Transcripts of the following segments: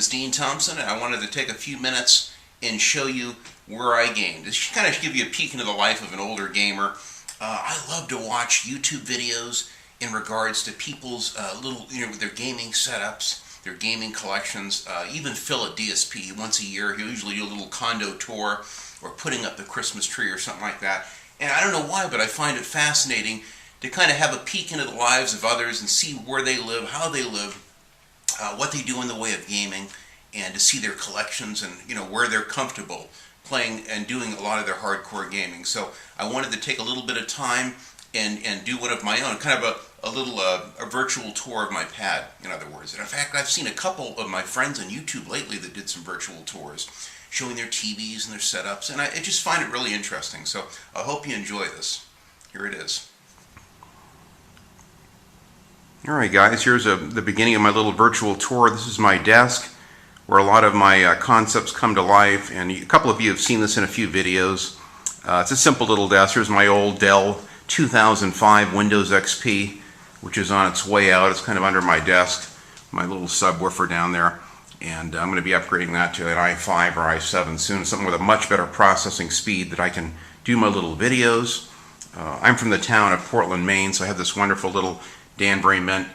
is Dean Thompson, and I wanted to take a few minutes and show you where I game. This should kind of give you a peek into the life of an older gamer. I love to watch YouTube videos in regards to people's their gaming setups, their gaming collections. Even Phil at DSP, once a year, he'll usually do a little condo tour or putting up the Christmas tree or something like that. And I don't know why, but I find it fascinating to kind of have a peek into the lives of others and see where they live, how they live, what they do in the way of gaming, and to see their collections and where they're comfortable playing and doing a lot of their hardcore gaming. So I wanted to take a little bit of time and do one of my own, kind of a virtual tour of my pad, in other words. And in fact, I've seen a couple of my friends on YouTube lately that did some virtual tours, showing their TVs and their setups, and I just find it really interesting. So I hope you enjoy this. Here it is. Alright guys, here's the beginning of my little virtual tour. This is my desk where a lot of my concepts come to life, and a couple of you have seen this in a few videos. It's a simple little desk. Here's my old Dell 2005 Windows XP, which is on its way out. It's kind of under my desk, my little subwoofer down there, and I'm going to be upgrading that to an i5 or i7 soon, something with a much better processing speed that I can do my little videos. I'm from the town of Portland, Maine, so I have this wonderful little Danbury Mint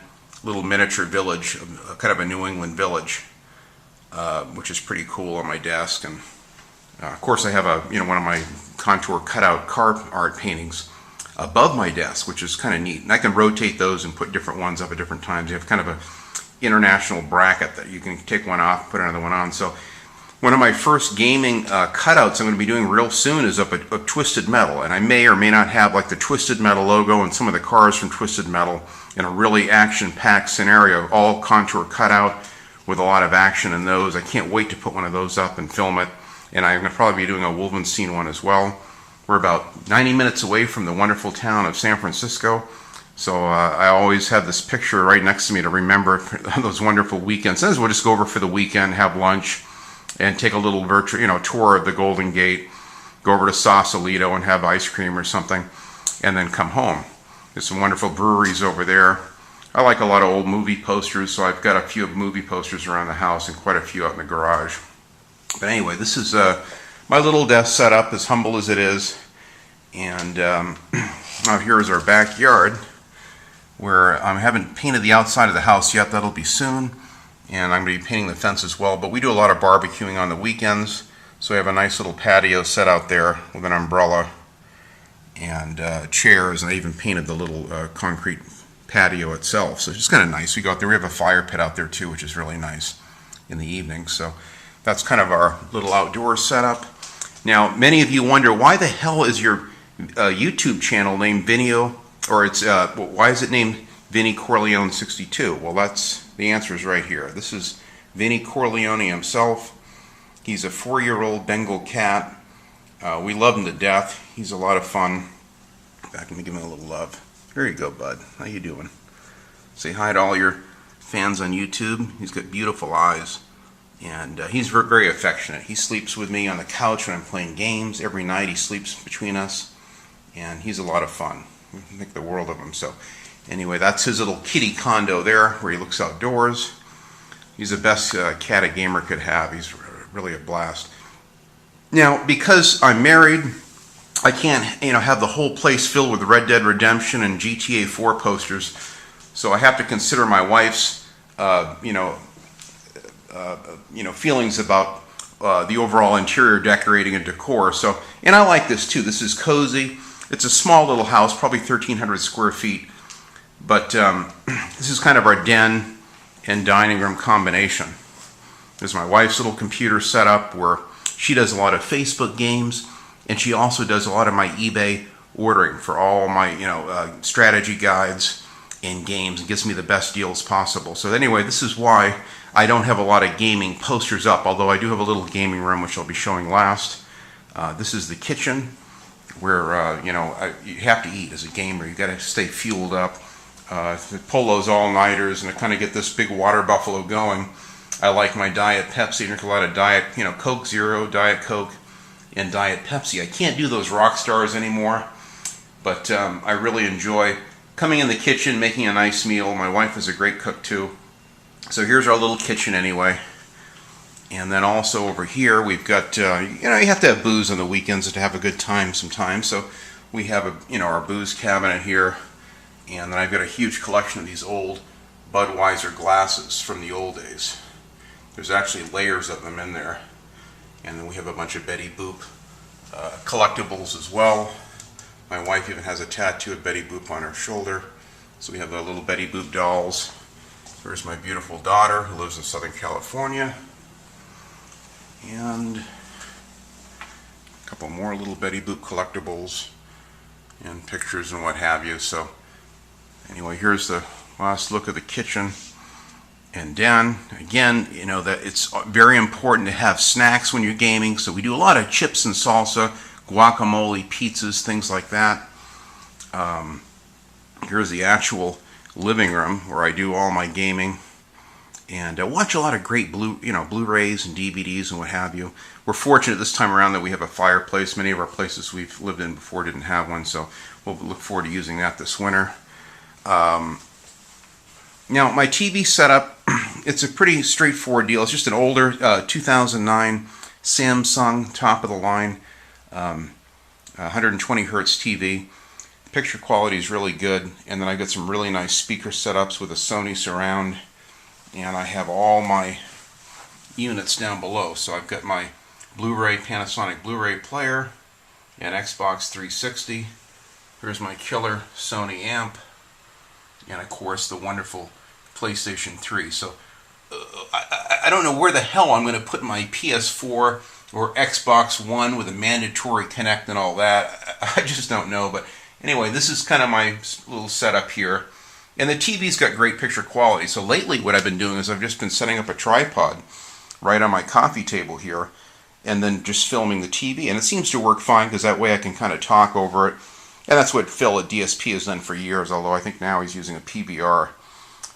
little miniature village, kind of a New England village, which is pretty cool on my desk. And of course I have one of my contour cutout car art paintings above my desk, which is kind of neat. And I can rotate those and put different ones up at different times. You have kind of a international bracket that you can take one off, put another one on. So one of my first gaming cutouts I'm going to be doing real soon is up a Twisted Metal, and I may or may not have like the Twisted Metal logo and some of the cars from Twisted Metal in a really action-packed scenario, all contour cutout with a lot of action in those. I can't wait to put one of those up and film it, and I'm going to probably be doing a Wolfenstein one as well. We're about 90 minutes away from the wonderful town of San Francisco, so I always have this picture right next to me to remember those wonderful weekends. Sometimes we'll just go over for the weekend, have lunch, and take a little virtual, tour of the Golden Gate, go over to Sausalito and have ice cream or something, and then come home. There's some wonderful breweries over there. I like a lot of old movie posters, so I've got a few movie posters around the house and quite a few out in the garage. But anyway, this is my little desk setup, as humble as it is. And now here is our backyard, where I haven't painted the outside of the house yet. That'll be soon. And I'm going to be painting the fence as well. But we do a lot of barbecuing on the weekends, so we have a nice little patio set out there with an umbrella and chairs, and I even painted the little concrete patio itself. So it's just kind of nice. We go out there. We have a fire pit out there too, which is really nice in the evening. So that's kind of our little outdoor setup. Now, many of you wonder, why the hell is your YouTube channel named Vinio, or why is it named Vinny Corleone 62? Well, the answer is right here. This is Vinny Corleone himself. He's a 4-year-old Bengal cat. We love him to death. He's a lot of fun. In fact, let me give him a little love. There you go, bud. How you doing? Say hi to all your fans on YouTube. He's got beautiful eyes, and he's very affectionate. He sleeps with me on the couch when I'm playing games. Every night he sleeps between us, and he's a lot of fun. We think the world of him. So anyway, that's his little kitty condo there, where he looks outdoors. He's the best cat a gamer could have. He's really a blast. Now, because I'm married, I can't, have the whole place filled with Red Dead Redemption and GTA 4 posters. So I have to consider my wife's, feelings about the overall interior decorating and decor. So, and I like this too. This is cozy. It's a small little house, probably 1,300 square feet. But this is kind of our den and dining room combination. There's my wife's little computer setup where she does a lot of Facebook games, and she also does a lot of my eBay ordering for all my strategy guides and games, and gets me the best deals possible. So anyway, this is why I don't have a lot of gaming posters up, although I do have a little gaming room, which I'll be showing last. This is the kitchen, where you have to eat as a gamer. You got to stay fueled up. Pull those all-nighters and to kind of get this big water buffalo going. I like my Diet Pepsi. I drink a lot of Diet, Coke Zero, Diet Coke, and Diet Pepsi. I can't do those rock stars anymore, but I really enjoy coming in the kitchen, making a nice meal. My wife is a great cook too. So here's our little kitchen anyway. And then also over here we've got, you have to have booze on the weekends to have a good time sometimes. So we have our booze cabinet here. And then I've got a huge collection of these old Budweiser glasses from the old days. There's actually layers of them in there. And then we have a bunch of Betty Boop collectibles as well. My wife even has a tattoo of Betty Boop on her shoulder. So we have the little Betty Boop dolls. There's my beautiful daughter who lives in Southern California. And a couple more little Betty Boop collectibles and pictures and what have you. So anyway, here's the last look of the kitchen and den. Again, that it's very important to have snacks when you're gaming. So we do a lot of chips and salsa, guacamole, pizzas, things like that. Here's the actual living room where I do all my gaming, and watch a lot of great Blu-rays and DVDs and what have you. We're fortunate this time around that we have a fireplace. Many of our places we've lived in before didn't have one, so we'll look forward to using that this winter. Now my TV setup, it's a pretty straightforward deal. It's just an older 2009 Samsung top of the line 120 hertz TV. Picture quality is really good, and then I've got some really nice speaker setups with a Sony surround, and I have all my units down below. So I've got my Panasonic Blu-ray player and Xbox 360. Here's my killer Sony amp, and of course the wonderful PlayStation 3. So I don't know where the hell I'm going to put my PS4 or Xbox One with a mandatory connect and all that. I just don't know, but anyway, this is kind of my little setup here. And the TV's got great picture quality. So lately what I've been doing is I've just been setting up a tripod right on my coffee table here and then just filming the TV. And it seems to work fine because that way I can kind of talk over it. And that's what Phil at DSP has done for years, although I think now he's using a PVR.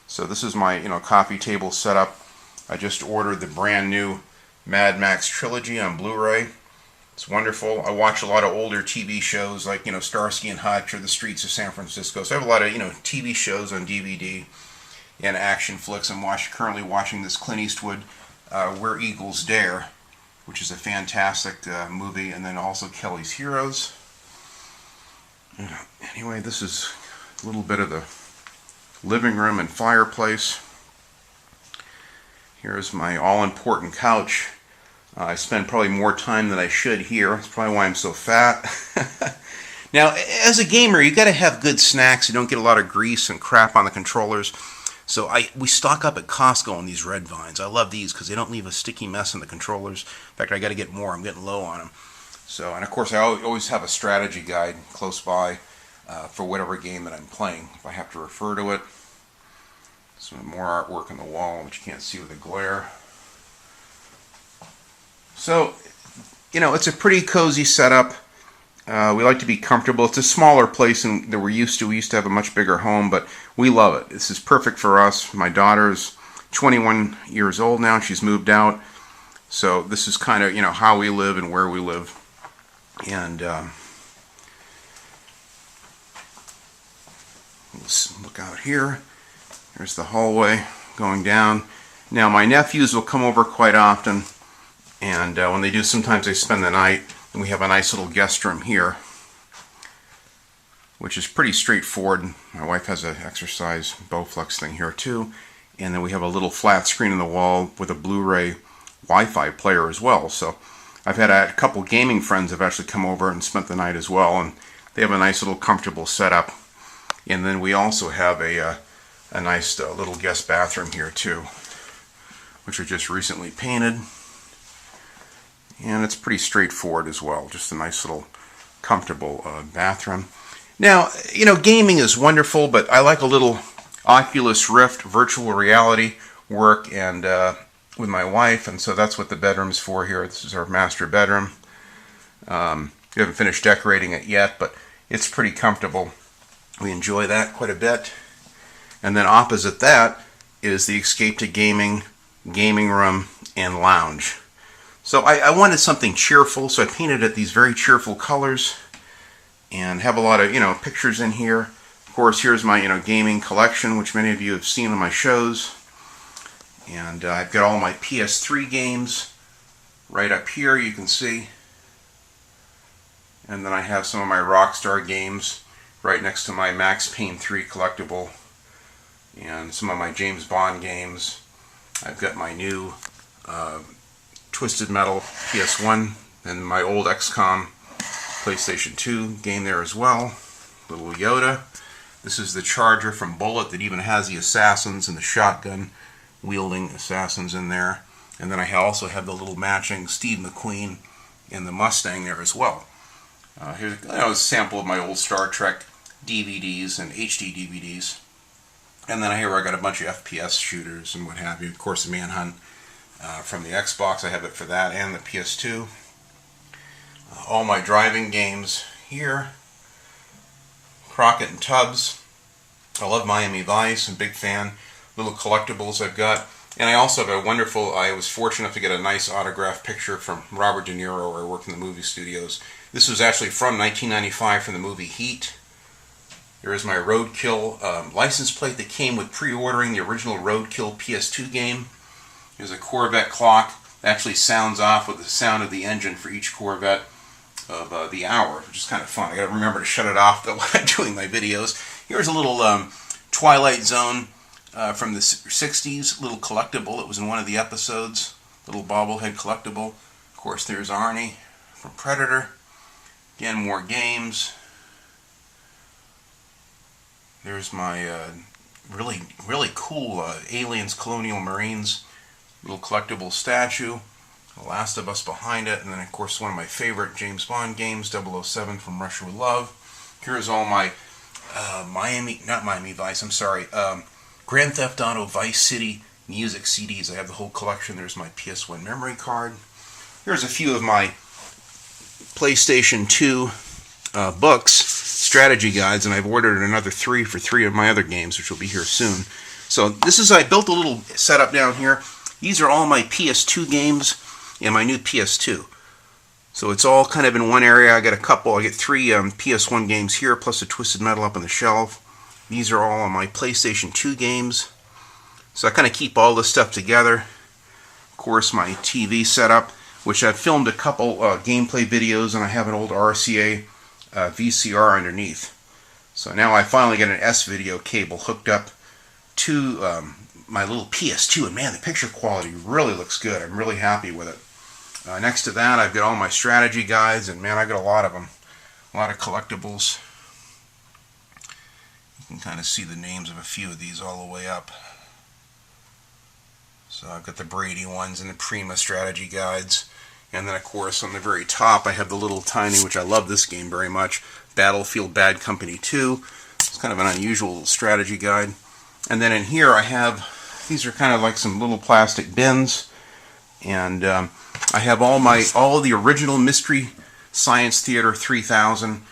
So this is my coffee table setup. I just ordered the brand new Mad Max Trilogy on Blu-ray. It's wonderful. I watch a lot of older TV shows like, Starsky and Hutch or The Streets of San Francisco. So I have a lot of, TV shows on DVD and action flicks. I'm currently watching this Clint Eastwood, Where Eagles Dare, which is a fantastic movie, and then also Kelly's Heroes. Anyway, this is a little bit of the living room and fireplace. Here's my all-important couch. I spend probably more time than I should here. That's probably why I'm so fat. Now, as a gamer, you got to have good snacks. You don't get a lot of grease and crap on the controllers. So we stock up at Costco on these Red Vines. I love these because they don't leave a sticky mess on the controllers. In fact, I got to get more. I'm getting low on them. So, and of course, I always have a strategy guide close by for whatever game that I'm playing, if I have to refer to it. Some more artwork on the wall, which you can't see with the glare. So, it's a pretty cozy setup. We like to be comfortable. It's a smaller place than we're used to. We used to have a much bigger home, but we love it. This is perfect for us. My daughter's 21 years old now. She's moved out. So this is kind of, how we live and where we live. And let's look out here. There's the hallway going down. Now, my nephews will come over quite often. And when they do, sometimes they spend the night, and we have a nice little guest room here, which is pretty straightforward. My wife has an exercise Bowflex thing here too, and then we have a little flat screen on the wall with a Blu-ray Wi-Fi player as well. So I've had a couple gaming friends have actually come over and spent the night as well, and they have a nice little comfortable setup. And then we also have a nice little guest bathroom here too, which was just recently painted. And it's pretty straightforward as well. Just a nice little comfortable bathroom. Now, gaming is wonderful, but I like a little Oculus Rift virtual reality work and with my wife, and so that's what the bedroom's for here. This is our master bedroom. We haven't finished decorating it yet, but it's pretty comfortable. We enjoy that quite a bit. And then opposite that is the Escape to Gaming room and lounge. So I wanted something cheerful, so I painted it these very cheerful colors and have a lot of, pictures in here. Of course, here's my, gaming collection, which many of you have seen on my shows. And I've got all my PS3 games right up here, you can see. And then I have some of my Rockstar games right next to my Max Payne 3 collectible. And some of my James Bond games. I've got my new Twisted Metal PS1 and my old XCOM PlayStation 2 game there as well. Little Yoda. This is the Charger from Bullet that even has the assassins and the shotgun wielding assassins in there. And then I also have the little matching Steve McQueen and the Mustang there as well. Here's a sample of my old Star Trek DVDs and HD DVDs. And then here I got a bunch of FPS shooters and what have you. Of course, the Manhunt from the Xbox, I have it for that, and the PS2. All my driving games here. Crockett and Tubbs. I love Miami Vice, I'm a big fan. Little collectibles I've got. And I also have a wonderful, I was fortunate enough to get a nice autographed picture from Robert De Niro, where I worked in the movie studios. This was actually from 1995 from the movie Heat. There is my Roadkill license plate that came with pre-ordering the original Roadkill PS2 game. There's a Corvette clock that actually sounds off with the sound of the engine for each Corvette of the hour, which is kind of fun. I got to remember to shut it off though while I'm doing my videos. Here's a little Twilight Zone from the 60s, little collectible. It was in one of the episodes, little bobblehead collectible. Of course, there's Arnie from Predator. Again, more games. There's my really cool Aliens Colonial Marines little collectible statue. The Last of Us behind it. And then, of course, one of my favorite James Bond games, 007 from Russia with Love. Here's all my Grand Theft Auto Vice City music CDs. I have the whole collection. There's my PS1 memory card. Here's a few of my PlayStation 2 books, strategy guides, and I've ordered another 3 for 3 of my other games, which will be here soon. So this is, I built a little setup down here. These are all my PS2 games and my new PS2. So it's all kind of in one area. I got 3 PS1 games here, plus a Twisted Metal up on the shelf. These are all on my PlayStation 2 games. So I kind of keep all this stuff together. Of course, my TV setup, which I've filmed a couple gameplay videos, and I have an old RCA VCR underneath. So now I finally got an S-video cable hooked up to my little PS2, and man, the picture quality really looks good. I'm really happy with it. Next to that, I've got all my strategy guides, and man, I got a lot of them. A lot of collectibles. You can kind of see the names of a few of these all the way up. So I've got the Brady ones and the Prima strategy guides. And then, of course, on the very top, I have the little tiny, which I love this game very much, Battlefield Bad Company 2. It's kind of an unusual strategy guide. And then in here I have, these are kind of like some little plastic bins. And I have all of the original Mystery Science Theater 3000.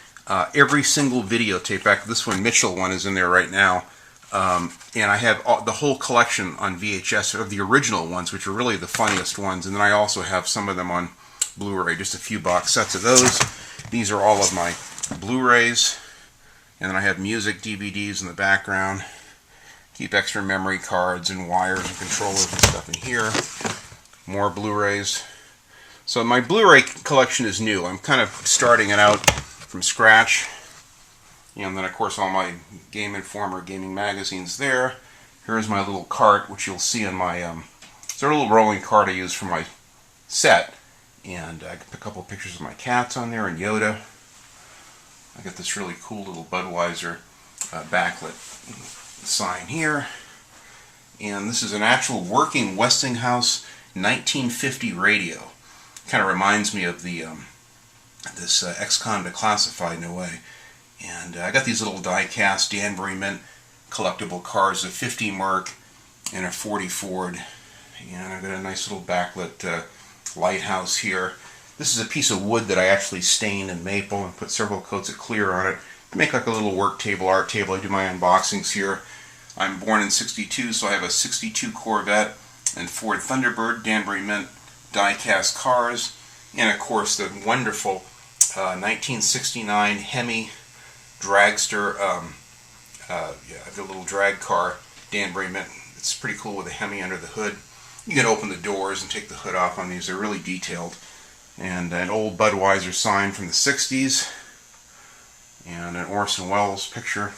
Every single videotape. Back this one, Mitchell one, is in there right now. And I have the whole collection on VHS of the original ones, which are really the funniest ones. And then I also have some of them on Blu-ray, just a few box sets of those. These are all of my Blu-rays. And then I have music DVDs in the background. Keep extra memory cards and wires and controllers and stuff in here. More Blu-rays. So my Blu-ray collection is new. I'm kind of starting it out from scratch. And then, of course, all my Game Informer gaming magazines there. Here's my little cart, which you'll see in my... it's a little rolling cart I use for my set. And I got a couple of pictures of my cats on there and Yoda. I got this really cool little Budweiser backlit sign here. And this is an actual working Westinghouse 1950 radio. Kind of reminds me of the this XCOM Declassified in a way. And I got these little die-cast Danbury Mint collectible cars, a 50 Merc and a 40 Ford. And I've got a nice little backlit lighthouse here. This is a piece of wood that I actually stained in maple and put several coats of clear on it to make like a little work table, art table. I do my unboxings here. I'm born in '62, so I have a '62 Corvette and Ford Thunderbird Danbury Mint die-cast cars. And of course the wonderful 1969 Hemi dragster, I've got a little drag car, Danbury Mint. It's pretty cool with a Hemi under the hood. You can open the doors and take the hood off on these. They're really detailed. And an old Budweiser sign from the 60s. And an Orson Welles picture.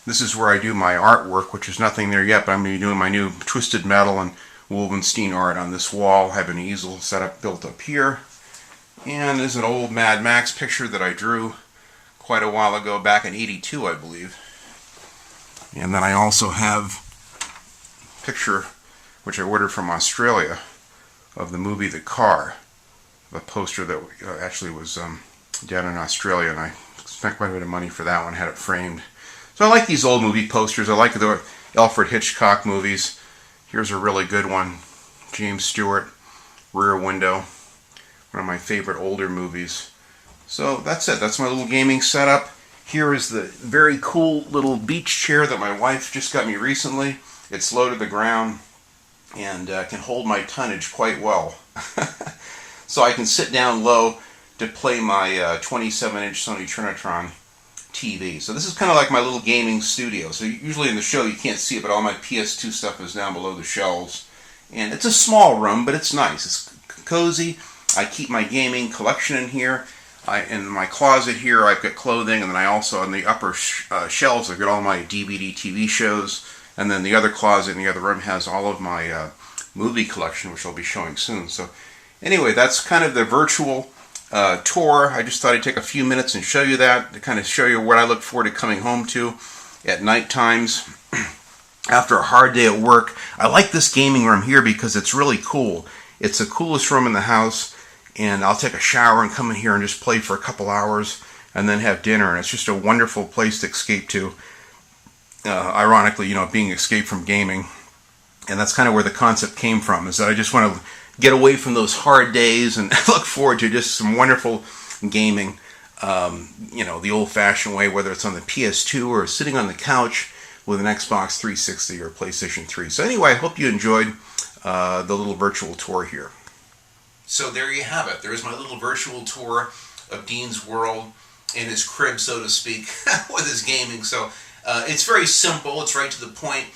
This is where I do my artwork, which is nothing there yet, but I'm going to be doing my new Twisted Metal and Wolfenstein art on this wall. I have an easel set up, built up here. And there's an old Mad Max picture that I drew quite a while ago, back in '82, I believe. And then I also have a picture, which I ordered from Australia, of the movie The Car. A poster that actually was down in Australia, and I spent quite a bit of money for that one, had it framed. So I like these old movie posters. I like the Alfred Hitchcock movies. Here's a really good one. James Stewart, Rear Window. One of my favorite older movies. So that's it. That's my little gaming setup. Here is the very cool little beach chair that my wife just got me recently. It's low to the ground and can hold my tonnage quite well. So I can sit down low to play my 27-inch Sony Trinitron TV. So this is kind of like my little gaming studio. So usually in the show you can't see it, but all my PS2 stuff is down below the shelves. And it's a small room, but it's nice. It's cozy. I keep my gaming collection in here. In my closet here I've got clothing, and then I also on the upper shelves I've got all my DVD TV shows, and then the other closet in the other room has all of my movie collection, which I'll be showing soon. So anyway, that's kind of the virtual tour. I just thought I'd take a few minutes and show you that, to kind of show you what I look forward to coming home to at night times after a hard day at work. I like this gaming room here because it's really cool. It's the coolest room in the house, and I'll take a shower and come in here and just play for a couple hours and then have dinner, and it's just a wonderful place to escape to. Ironically, being escaped from gaming, and that's kind of where the concept came from, is that I just want to get away from those hard days and look forward to just some wonderful gaming, the old-fashioned way, whether it's on the PS2 or sitting on the couch with an Xbox 360 or PlayStation 3. So anyway, I hope you enjoyed the little virtual tour here. So there you have it. There's my little virtual tour of Dean's world in his crib, so to speak, with his gaming. So it's very simple. It's right to the point,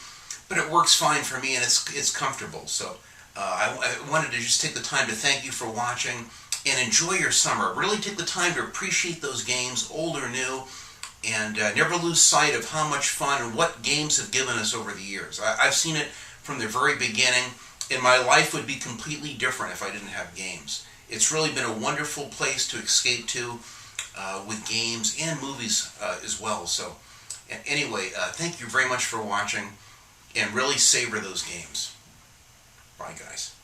but it works fine for me, and it's comfortable. So I wanted to just take the time to thank you for watching and enjoy your summer. Really take the time to appreciate those games, old or new, and never lose sight of how much fun and what games have given us over the years. I've seen it from the very beginning, and my life would be completely different if I didn't have games. It's really been a wonderful place to escape to with games and movies as well. So anyway, thank you very much for watching, and really savor those games. Bye, guys.